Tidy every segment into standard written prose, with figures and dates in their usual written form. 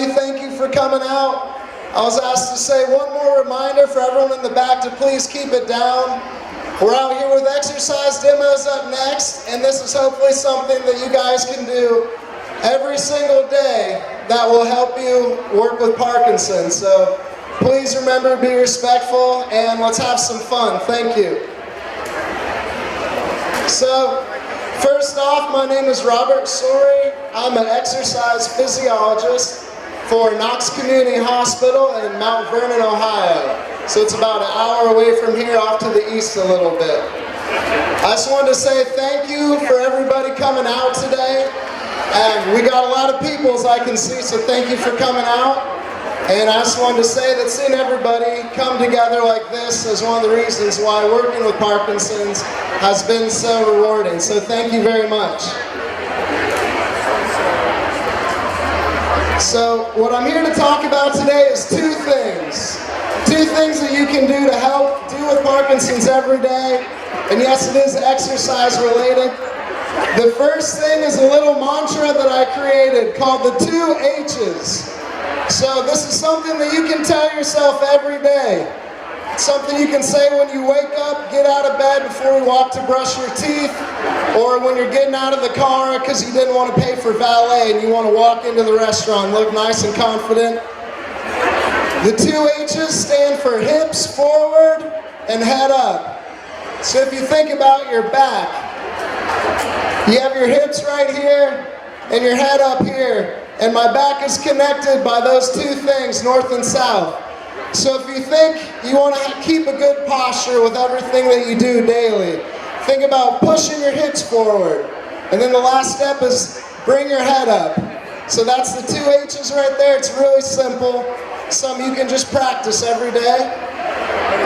everybody. Thank you for coming out. I was asked to say one more reminder for everyone in the back to please keep it down. We're out here with exercise demos up next, and this is hopefully something that you guys can do every single day that will help you work with Parkinson. So please remember to be respectful, and let's have some fun. Thank you. So, first off, my name is Robert Sorey. I'm an exercise physiologist for Knox Community Hospital in Mount Vernon, Ohio. So it's about an hour away from here, off to the east a little bit. I just wanted to say thank you for everybody coming out today. And we got a lot of people, as I can see, so thank you for coming out. And I just wanted to say that seeing everybody come together like this is one of the reasons why working with Parkinson's has been so rewarding. So thank you very much. So what I'm here to talk about today is two things. Two things that you can do to help deal with Parkinson's every day. And yes, it is exercise related. The first thing is a little mantra that I created called the 2 H's. So this is something that you can tell yourself every day. It's something you can say when you wake up, get out of bed before you walk to brush your teeth, or when you're getting out of the car because you didn't want to pay for valet and you want to walk into the restaurant and look nice and confident. The 2 H's stand for hips forward and head up. So if you think about your back, you have your hips right here and your head up here. And my back is connected by those two things, north and south. So if you think you want to keep a good posture with everything that you do daily, think about pushing your hips forward. And then the last step is bring your head up. So that's the 2 H's right there. It's really simple. Something you can just practice every day.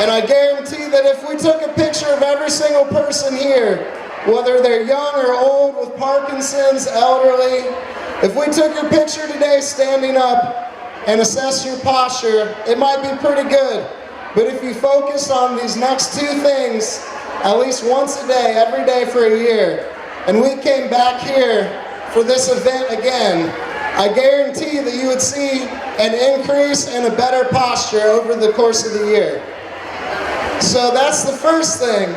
And I guarantee that if we took a picture of every single person here, whether they're young or old with Parkinson's, elderly, if we took your picture today standing up and assess your posture, it might be pretty good. But if you focus on these next two things at least once a day, every day for a year, and we came back here for this event again, I guarantee that you would see an increase and a better posture over the course of the year. So that's the first thing.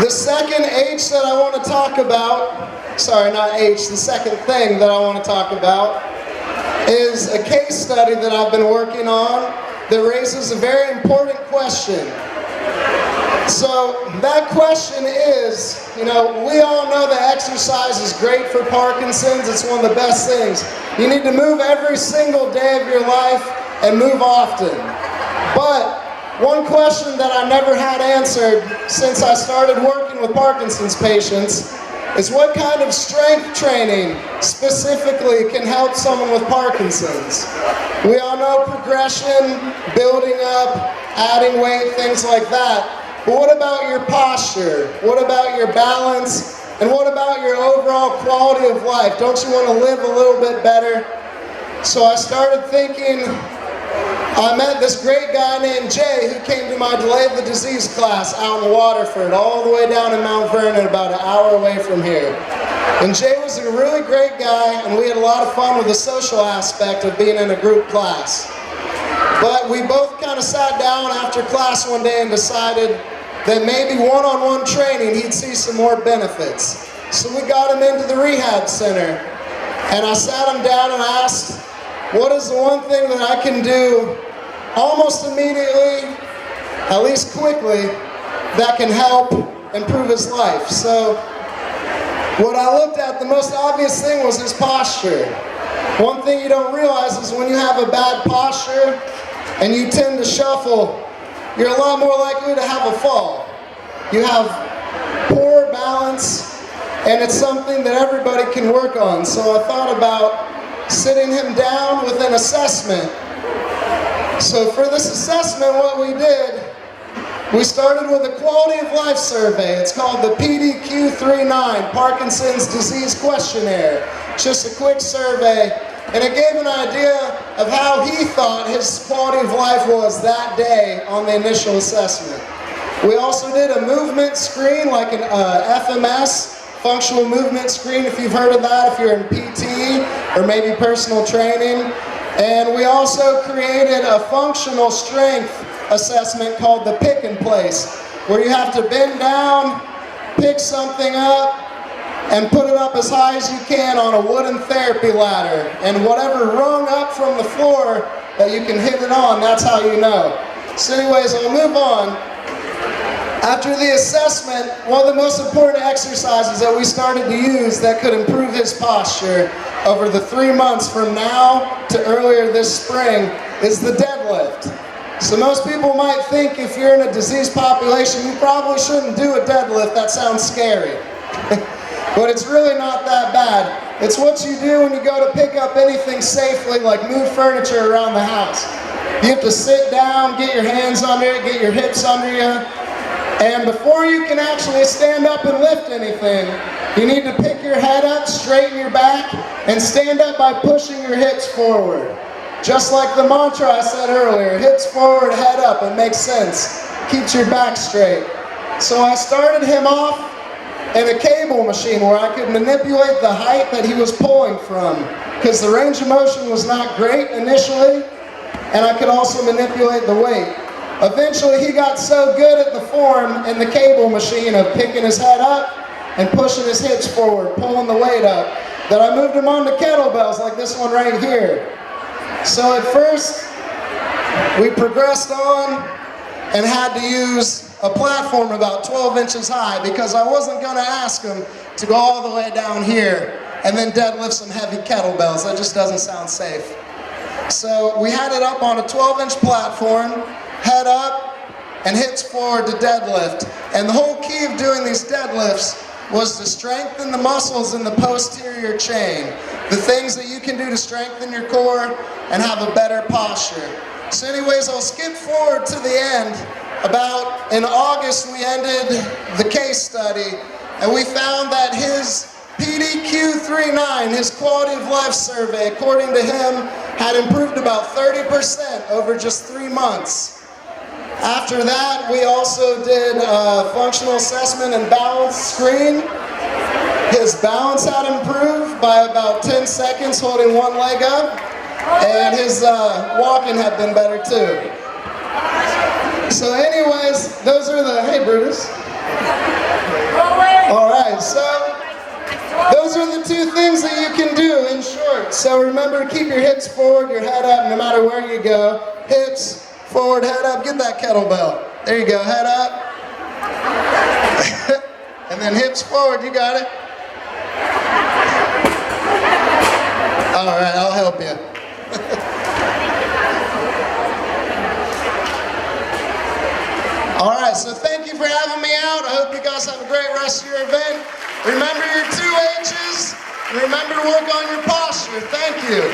The second H that I want to talk about, sorry, not H, the second thing that I want to talk about is a case study that I've been working on that raises a very important question. So that question is, we all know that exercise is great for Parkinson's. It's one of the best things. You need to move every single day of your life and move often. But one question that I never had answered since I started working with Parkinson's patients is what kind of strength training specifically can help someone with Parkinson's. We all know progression, building up, adding weight, things like that. But what about your posture? What about your balance? And what about your overall quality of life? Don't you want to live a little bit better? So I started thinking, I met this great guy named Jay who came to my Delay the Disease class out in Waterford, all the way down in Mount Vernon, about an hour away from here. And Jay was a really great guy, and we had a lot of fun with the social aspect of being in a group class. But we both kind of sat down after class one day and decided that maybe one-on-one training he'd see some more benefits. So we got him into the rehab center, and I sat him down and asked, what is the one thing that I can do almost immediately, at least quickly, that can help improve his life? So what I looked at, the most obvious thing was his posture. One thing you don't realize is when you have a bad posture and you tend to shuffle, you're a lot more likely to have a fall. You have poor balance, and it's something that everybody can work on. So I thought about sitting him down with an assessment. So for this assessment, what we did, we started with a quality of life survey. It's called the PDQ-39, Parkinson's Disease Questionnaire. It's just a quick survey, and it gave an idea of how he thought his quality of life was that day on the initial assessment. We also did a movement screen, like an FMS, functional movement screen, if you've heard of that, if you're in PT or maybe personal training. And we also created a functional strength assessment called the pick and place, where you have to bend down, pick something up, and put it up as high as you can on a wooden therapy ladder. And whatever rung up from the floor that you can hit it on, that's how you know. So anyways, I'll move on. After the assessment, one of the most important exercises that we started to use that could improve his posture over the 3 months from now to earlier this spring is the deadlift. So most people might think if you're in a diseased population, you probably shouldn't do a deadlift. That sounds scary. But it's really not that bad. It's what you do when you go to pick up anything safely, like move furniture around the house. You have to sit down, get your hands under it, get your hips under you. And before you can actually stand up and lift anything, you need to pick your head up, straighten your back, and stand up by pushing your hips forward. Just like the mantra I said earlier, hips forward, head up. It makes sense. Keeps your back straight. So I started him off in a cable machine where I could manipulate the height that he was pulling from, because the range of motion was not great initially, and I could also manipulate the weight. Eventually he got so good at the form in the cable machine of picking his head up and pushing his hips forward, pulling the weight up, that I moved him on to kettlebells like this one right here. So at first we progressed on and had to use a platform about 12 inches high, because I wasn't going to ask him to go all the way down here and then deadlift some heavy kettlebells. That just doesn't sound safe. So we had it up on a 12-inch platform, head up, and hips forward to deadlift. And the whole key of doing these deadlifts was to strengthen the muscles in the posterior chain, the things that you can do to strengthen your core and have a better posture. So anyways, I'll skip forward to the end. About in August, we ended the case study, and we found that his PDQ-39, his quality of life survey, according to him, had improved about 30% over just 3 months. After that, we also did a functional assessment and balance screen. His balance had improved by about 10 seconds holding one leg up, and his walking had been better too. So anyways, those are the, hey Brutus. Alright, so those are the 2 things that you can do in short. So remember, keep your hips forward, your head up, no matter where you go. Hips forward, head up, get that kettlebell. There you go, head up. And then hips forward, you got it. Alright, I'll help you. Alright, so thank you for having me out. I hope you guys have a great rest of your event. Remember your 2 H's, and remember to work on your posture. Thank you.